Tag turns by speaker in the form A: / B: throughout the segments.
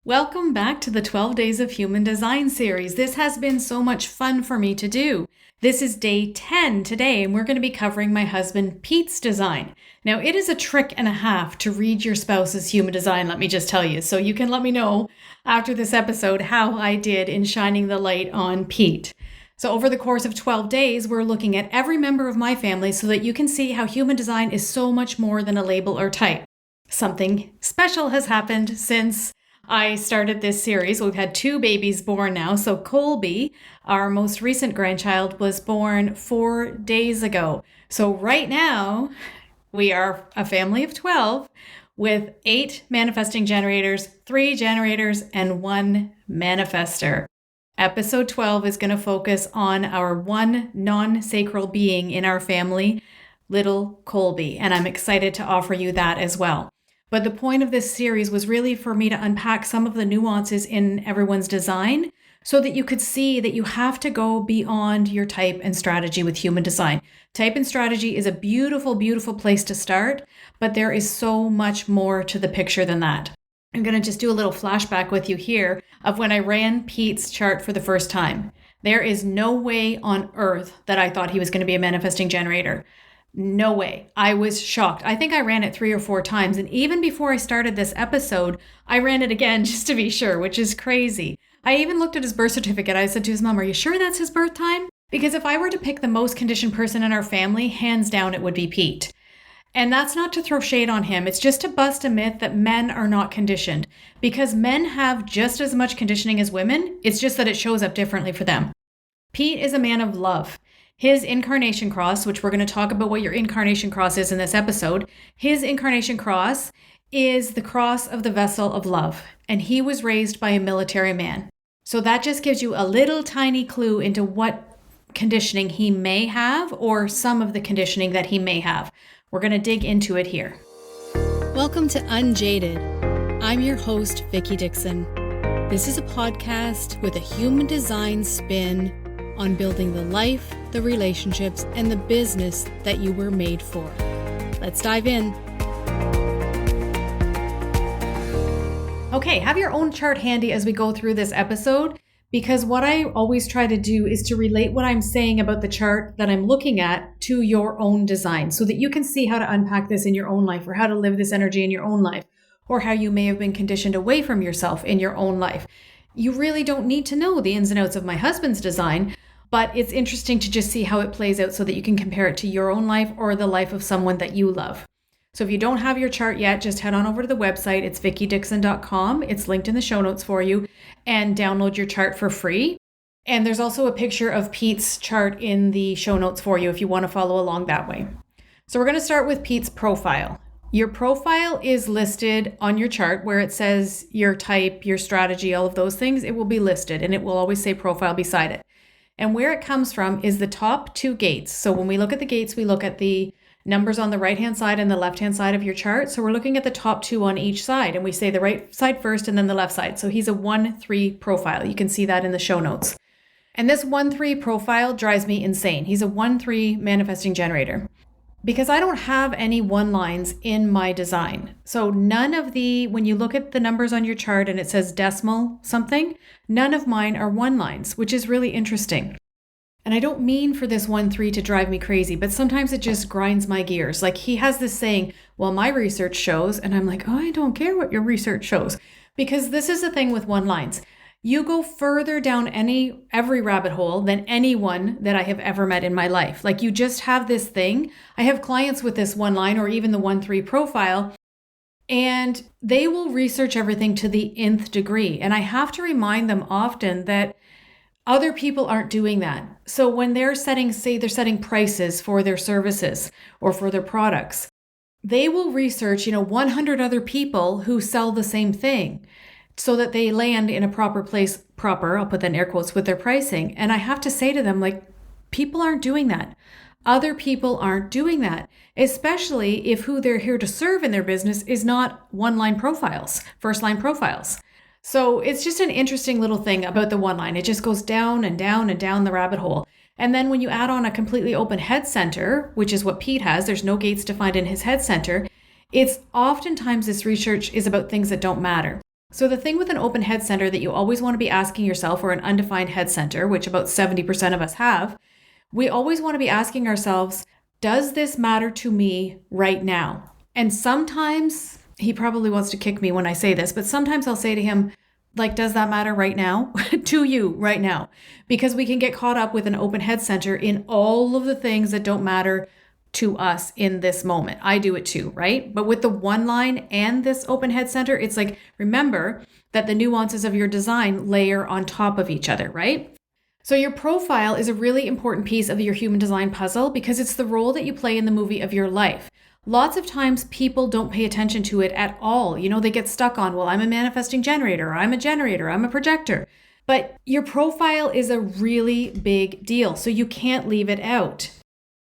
A: Welcome back to the 12 Days of Human Design series. This has been so much fun for me to do. This is day 10 today, and we're going to be covering my husband Pete's design. Now, it is a trick and a half to read your spouse's human design, let me just tell you. So you can let me know after this episode how I did in shining the light on Pete. So over the course of 12 days, we're looking at every member of my family so that you can see how human design is so much more than a label or type. Something special has happened since I started this series. We've had 2 babies born now. So Colby, our most recent grandchild, was born 4 days ago. So right now, we are a family of 12 with 8 manifesting generators, 3 generators, and 1 manifester. Episode 12 is going to focus on our one non-sacral being in our family, little Colby, and I'm excited to offer you that as well. But the point of this series was really for me to unpack some of the nuances in everyone's design so that you could see that you have to go beyond your type and strategy with human design. Type and strategy is a beautiful, beautiful place to start, but there is so much more to the picture than that. I'm going to just do a little flashback with you here of when I ran Pete's chart for the first time. There is no way on earth that I thought he was going to be a manifesting generator. No way. I was shocked. I think I ran it 3 or 4 times. And even before I started this episode, I ran it again just to be sure, which is crazy. I even looked at his birth certificate. I said to his mom, "Are you sure that's his birth time?" Because if I were to pick the most conditioned person in our family, hands down, it would be Pete. And that's not to throw shade on him. It's just to bust a myth that men are not conditioned. Because men have just as much conditioning as women. It's just that it shows up differently for them. Pete is a man of love. His incarnation cross, which we're going to talk about what your incarnation cross is in this episode, his incarnation cross is the cross of the vessel of love. And he was raised by a military man. So that just gives you a little tiny clue into what conditioning he may have or some of the conditioning that he may have. We're going to dig into it here.
B: Welcome to Unjaded. I'm your host, Vicki Dixon. This is a podcast with a human design spin on building the life, the relationships, and the business that you were made for. Let's dive in.
A: Okay, have your own chart handy as we go through this episode, because what I always try to do is to relate what I'm saying about the chart that I'm looking at to your own design so that you can see how to unpack this in your own life or how to live this energy in your own life or how you may have been conditioned away from yourself in your own life. You really don't need to know the ins and outs of my husband's design, but it's interesting to just see how it plays out so that you can compare it to your own life or the life of someone that you love. So if you don't have your chart yet, just head on over to the website. It's vickidixon.com. It's linked in the show notes for you, and download your chart for free. And there's also a picture of Pete's chart in the show notes for you if you want to follow along that way. So we're going to start with Pete's profile. Your profile is listed on your chart where it says your type, your strategy, all of those things. It will be listed and it will always say profile beside it. And where it comes from is the top 2 gates. So when we look at the gates, we look at the numbers on the right-hand side and the left-hand side of your chart. So we're looking at the top 2 on each side, and we say the right side first and then the left side. So he's a 1-3 profile. You can see that in the show notes. And this 1-3 profile drives me insane. He's a 1-3 manifesting generator because I don't have any 1 lines in my design. So none of when you look at the numbers on your chart and it says decimal something, none of mine are 1 lines, which is really interesting. And I don't mean for this 1-3 to drive me crazy, but sometimes it just grinds my gears. Like he has this saying, well, my research shows, and I'm like, oh, I don't care what your research shows. Because this is the thing with 1 lines. You go further down every rabbit hole than anyone that I have ever met in my life. Like you just have this thing. I have clients with this 1 line or even the 1-3 profile, and they will research everything to the nth degree. And I have to remind them often that other people aren't doing that. So when they're setting prices for their services or for their products, they will research, 100 other people who sell the same thing so that they land in a proper place, I'll put that in air quotes, with their pricing. And I have to say to them, like, people aren't doing that. Other people aren't doing that, especially if who they're here to serve in their business is not 1-line profiles, first-line profiles. So it's just an interesting little thing about the 1 line. It just goes down and down and down the rabbit hole. And then when you add on a completely open head center, which is what Pete has, there's no gates defined in his head center, it's oftentimes this research is about things that don't matter. So the thing with an open head center that you always want to be asking yourself, or an undefined head center, which about 70% of us have, we always want to be asking ourselves, does this matter to me right now? And sometimes, he probably wants to kick me when I say this, but sometimes I'll say to him, like, does that matter right now? To you right now? Because we can get caught up with an open head center in all of the things that don't matter to us in this moment. I do it too, right? But with the one line and this open head center, it's like, remember that the nuances of your design layer on top of each other, right? So your profile is a really important piece of your human design puzzle because it's the role that you play in the movie of your life. Lots of times people don't pay attention to it at all. They get stuck on, well, I'm a manifesting generator, or I'm a generator, I'm a projector. But your profile is a really big deal, so you can't leave it out.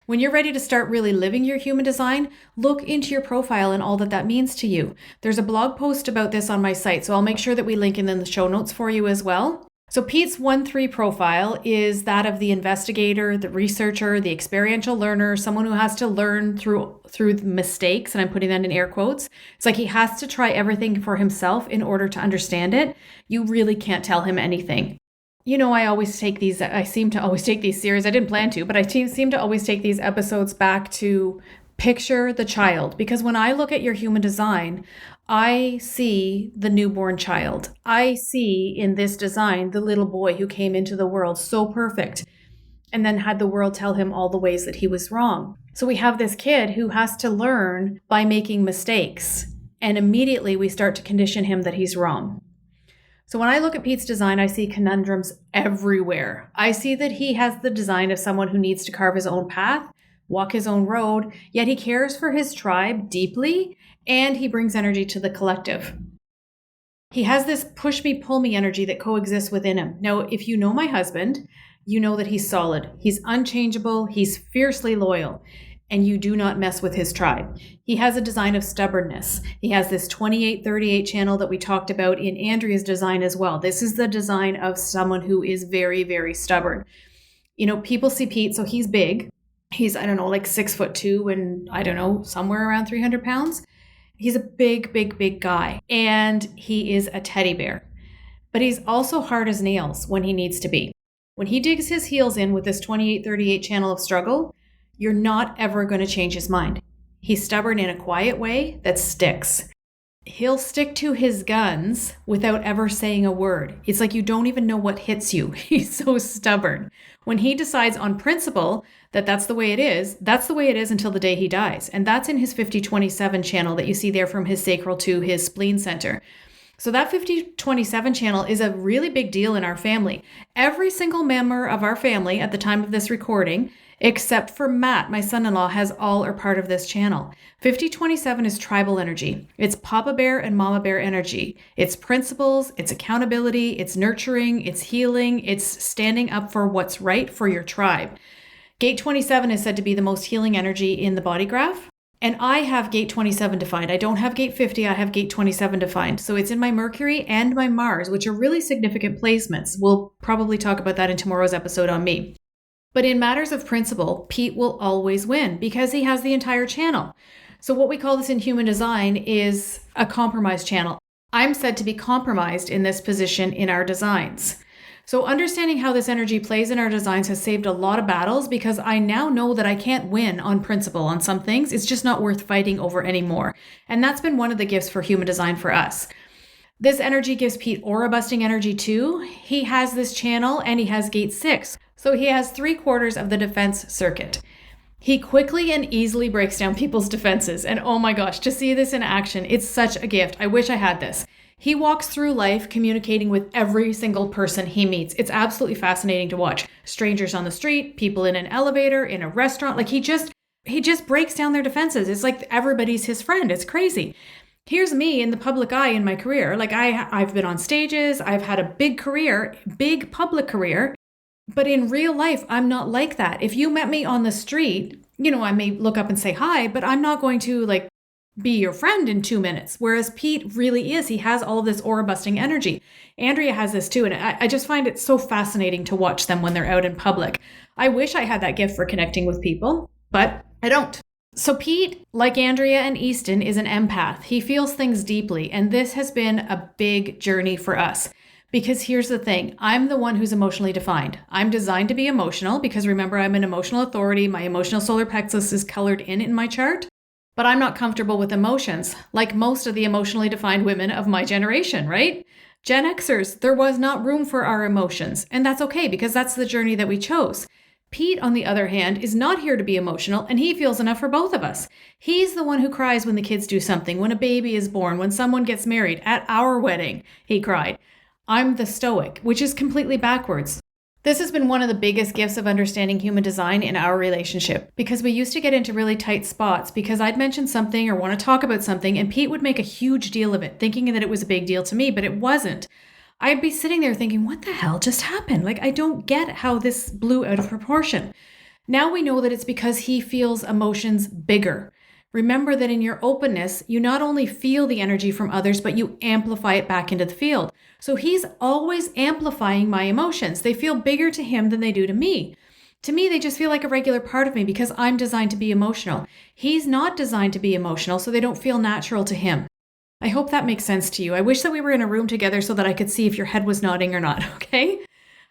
A: When you're ready to start really living your human design, look into your profile and all that that means to you. There's a blog post about this on my site, so I'll make sure that we link in the show notes for you as well. So Pete's 1-3 profile is that of the investigator, the researcher, the experiential learner, someone who has to learn through mistakes, and I'm putting that in air quotes. It's like he has to try everything for himself in order to understand it. You really can't tell him anything. I seem to always take these series. I didn't plan to, but I seem to always take these episodes back to picture the child. Because when I look at your human design, I see the newborn child. I see in this design the little boy who came into the world so perfect and then had the world tell him all the ways that he was wrong. So we have this kid who has to learn by making mistakes. And immediately we start to condition him that he's wrong. So when I look at Pete's design, I see conundrums everywhere. I see that he has the design of someone who needs to carve his own path, walk his own road, yet he cares for his tribe deeply, and he brings energy to the collective. He has this push me, pull me energy that coexists within him. Now, if you know my husband, you know that he's solid. He's unchangeable. He's fiercely loyal. And you do not mess with his tribe. He has a design of stubbornness. He has this 28-38 channel that we talked about in Andrea's design as well. This is the design of someone who is very, very stubborn. People see Pete, so he's big. He's, like 6'2" and somewhere around 300 pounds. He's a big, big, big guy. And he is a teddy bear. But he's also hard as nails when he needs to be. When he digs his heels in with this 28-38 channel of struggle, you're not ever going to change his mind. He's stubborn in a quiet way that sticks. He'll stick to his guns without ever saying a word. It's like you don't even know what hits you. He's so stubborn. When he decides on principle that that's the way it is until the day he dies. And that's in his 50-27 channel that you see there from his sacral to his spleen center. So that 50-27 channel is a really big deal in our family. Every single member of our family at the time of this recording, except for Matt, my son-in-law, has all or part of this channel. 50-27 is tribal energy. It's Papa Bear and Mama Bear energy. It's principles, it's accountability, it's nurturing, it's healing, it's standing up for what's right for your tribe. Gate 27 is said to be the most healing energy in the body graph. And I have gate 27 defined. I don't have gate 50, I have gate 27 defined. So it's in my Mercury and my Mars, which are really significant placements. We'll probably talk about that in tomorrow's episode on me. But in matters of principle, Pete will always win because he has the entire channel. So what we call this in human design is a compromise channel. I'm said to be compromised in this position in our designs. So understanding how this energy plays in our designs has saved a lot of battles because I now know that I can't win on principle on some things. It's just not worth fighting over anymore. And that's been one of the gifts for human design for us. This energy gives Pete aura busting energy too. He has this channel and he has gate 6. So he has 3/4 of the defense circuit. He quickly and easily breaks down people's defenses. And oh my gosh, to see this in action, it's such a gift. I wish I had this. He walks through life communicating with every single person he meets. It's absolutely fascinating to watch. Strangers on the street, people in an elevator, in a restaurant. Like he just breaks down their defenses. It's like everybody's his friend. It's crazy. Here's me in the public eye in my career. Like I've been on stages. I've had a big career, big public career. But in real life, I'm not like that. If you met me on the street, I may look up and say hi, but I'm not going to be your friend in 2 minutes. Whereas Pete really is. He has all of this aura busting energy. Andrea has this too. And I just find it so fascinating to watch them when they're out in public. I wish I had that gift for connecting with people, but I don't. So Pete, like Andrea and Easton, is an empath. He feels things deeply, and this has been a big journey for us. Because here's the thing, I'm the one who's emotionally defined. I'm designed to be emotional because remember, I'm an emotional authority. My emotional solar plexus is colored in my chart, but I'm not comfortable with emotions, like most of the emotionally defined women of my generation, right? Gen Xers, there was not room for our emotions, and that's okay because that's the journey that we chose. Pete, on the other hand, is not here to be emotional, and he feels enough for both of us. He's the one who cries when the kids do something, when a baby is born, when someone gets married. At our wedding, he cried. I'm the stoic, which is completely backwards. This has been one of the biggest gifts of understanding human design in our relationship because we used to get into really tight spots because I'd mention something or want to talk about something and Pete would make a huge deal of it, thinking that it was a big deal to me, but it wasn't. I'd be sitting there thinking, what the hell just happened? Like, I don't get how this blew out of proportion. Now we know that it's because he feels emotions bigger. Remember that in your openness, you not only feel the energy from others, but you amplify it back into the field. So he's always amplifying my emotions. They feel bigger to him than they do to me. To me, they just feel like a regular part of me because I'm designed to be emotional. He's not designed to be emotional, so they don't feel natural to him. I hope that makes sense to you. I wish that we were in a room together so that I could see if your head was nodding or not, okay?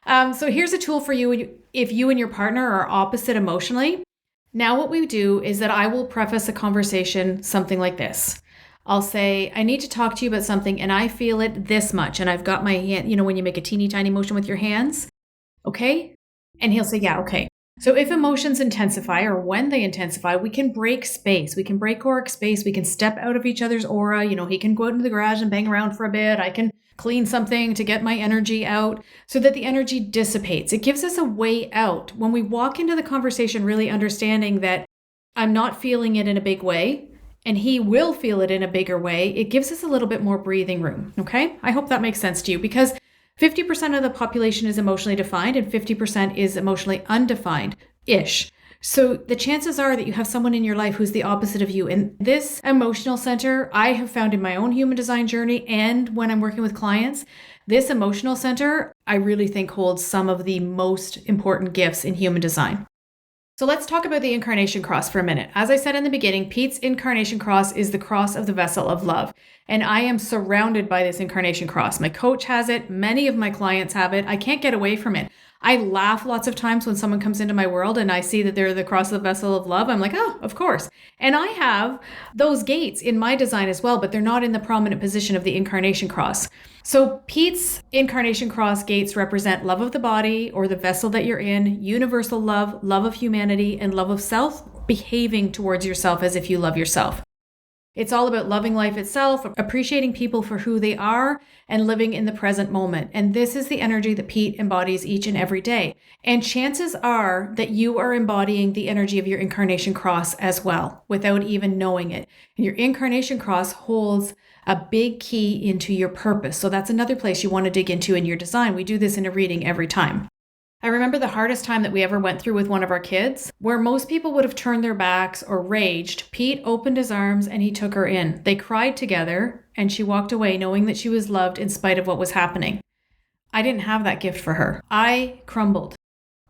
A: So here's a tool for you if you and your partner are opposite emotionally. Now what we do is that I will preface a conversation something like this. I'll say, I need to talk to you about something and I feel it this much. And I've got my hand, when you make a teeny tiny motion with your hands, okay? And he'll say, yeah, okay. So if emotions intensify or when they intensify, we can break space. We can break auric space. We can step out of each other's aura. He can go out into the garage and bang around for a bit. I can clean something to get my energy out so that the energy dissipates. It gives us a way out. When we walk into the conversation really understanding that I'm not feeling it in a big way and he will feel it in a bigger way, it gives us a little bit more breathing room, okay? I hope that makes sense to you because 50% of the population is emotionally defined and 50% is emotionally undefined-ish. So the chances are that you have someone in your life who's the opposite of you. And this emotional center, I have found in my own human design journey and when I'm working with clients, this emotional center, I really think holds some of the most important gifts in human design. So let's talk about the incarnation cross for a minute. As I said in the beginning, Pete's incarnation cross is the cross of the vessel of love. And I am surrounded by this incarnation cross. My coach has it. Many of my clients have it. I can't get away from it. I laugh lots of times when someone comes into my world and I see that they're the cross of the vessel of love. I'm like, oh, of course. And I have those gates in my design as well, but they're not in the prominent position of the incarnation cross. So Pete's incarnation cross gates represent love of the body or the vessel that you're in, universal love, love of humanity, and love of self, behaving towards yourself as if you love yourself. It's all about loving life itself, appreciating people for who they are, and living in the present moment. And this is the energy that Pete embodies each and every day. And chances are that you are embodying the energy of your incarnation cross as well, without even knowing it. And your incarnation cross holds a big key into your purpose. So that's another place you want to dig into in your design. We do this in a reading every time. I remember the hardest time that we ever went through with one of our kids, where most people would have turned their backs or raged. Pete opened his arms and he took her in. They cried together and she walked away knowing that she was loved in spite of what was happening. I didn't have that gift for her. I crumbled,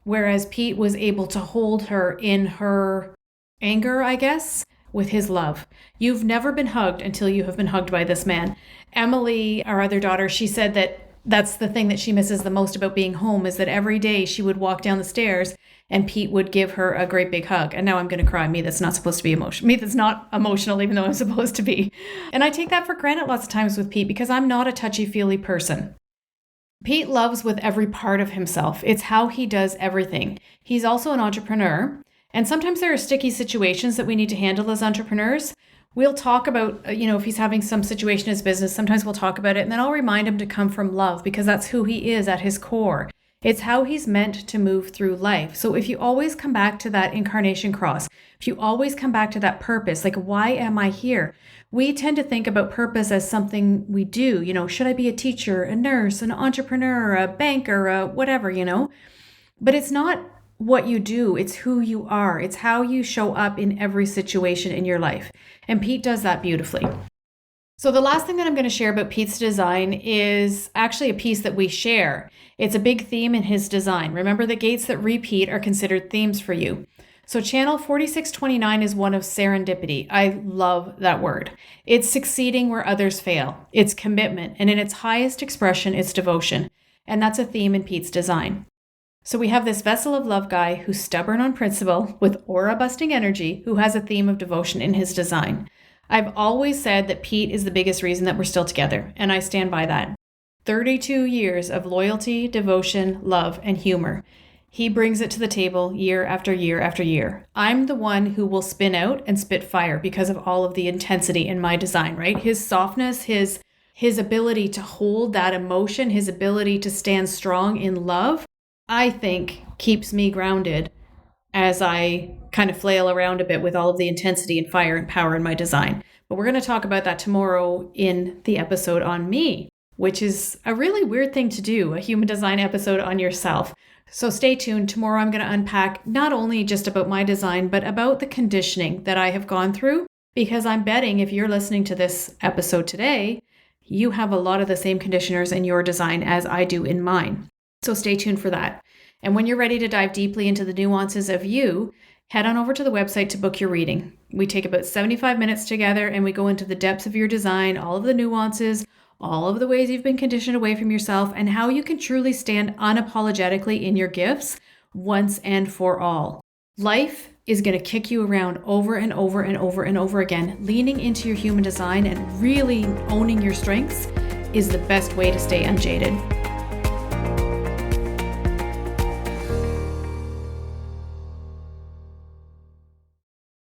A: whereas Pete was able to hold her in her anger, I guess, with his love. You've never been hugged until you have been hugged by this man. Emily, our other daughter, she said that that's the thing that she misses the most about being home is that every day she would walk down the stairs and Pete would give her a great big hug. And now I'm going to cry. Me that's not supposed to be emotional. Me that's not emotional, even though I'm supposed to be. And I take that for granted lots of times with Pete because I'm not a touchy-feely person. Pete loves with every part of himself. It's how he does everything. He's also an entrepreneur. And sometimes there are sticky situations that we need to handle as entrepreneurs. We'll talk about, if he's having some situation in his business, sometimes we'll talk about it. And then I'll remind him to come from love because that's who he is at his core. It's how he's meant to move through life. So if you always come back to that incarnation cross, if you always come back to that purpose, like, why am I here? We tend to think about purpose as something we do. Should I be a teacher, a nurse, an entrepreneur, a banker, a whatever, But it's not what you do. It's who you are. It's how you show up in every situation in your life. And Pete does that beautifully. So the last thing that I'm going to share about Pete's design is actually a piece that we share. It's a big theme in his design. Remember that gates that repeat are considered themes for you. So channel 4629 is one of serendipity. I love that word. It's succeeding where others fail. It's commitment. And in its highest expression, it's devotion. And that's a theme in Pete's design. So we have this vessel of love guy who's stubborn on principle with aura-busting energy who has a theme of devotion in his design. I've always said that Pete is the biggest reason that we're still together, and I stand by that. 32 years of loyalty, devotion, love, and humor. He brings it to the table year after year after year. I'm the one who will spin out and spit fire because of all of the intensity in my design, right? His softness, his ability to hold that emotion, his ability to stand strong in love, I think keeps me grounded as I kind of flail around a bit with all of the intensity and fire and power in my design. But we're going to talk about that tomorrow in the episode on me, which is a really weird thing to do, a human design episode on yourself. So stay tuned. Tomorrow I'm going to unpack not only just about my design, but about the conditioning that I have gone through, because I'm betting if you're listening to this episode today, you have a lot of the same conditioners in your design as I do in mine. So stay tuned for that. And when you're ready to dive deeply into the nuances of you, head on over to the website to book your reading. We take about 75 minutes together and we go into the depths of your design, all of the nuances, all of the ways you've been conditioned away from yourself, and how you can truly stand unapologetically in your gifts once and for all. Life is going to kick you around over and over and over and over again. Leaning into your human design and really owning your strengths is the best way to stay unjaded.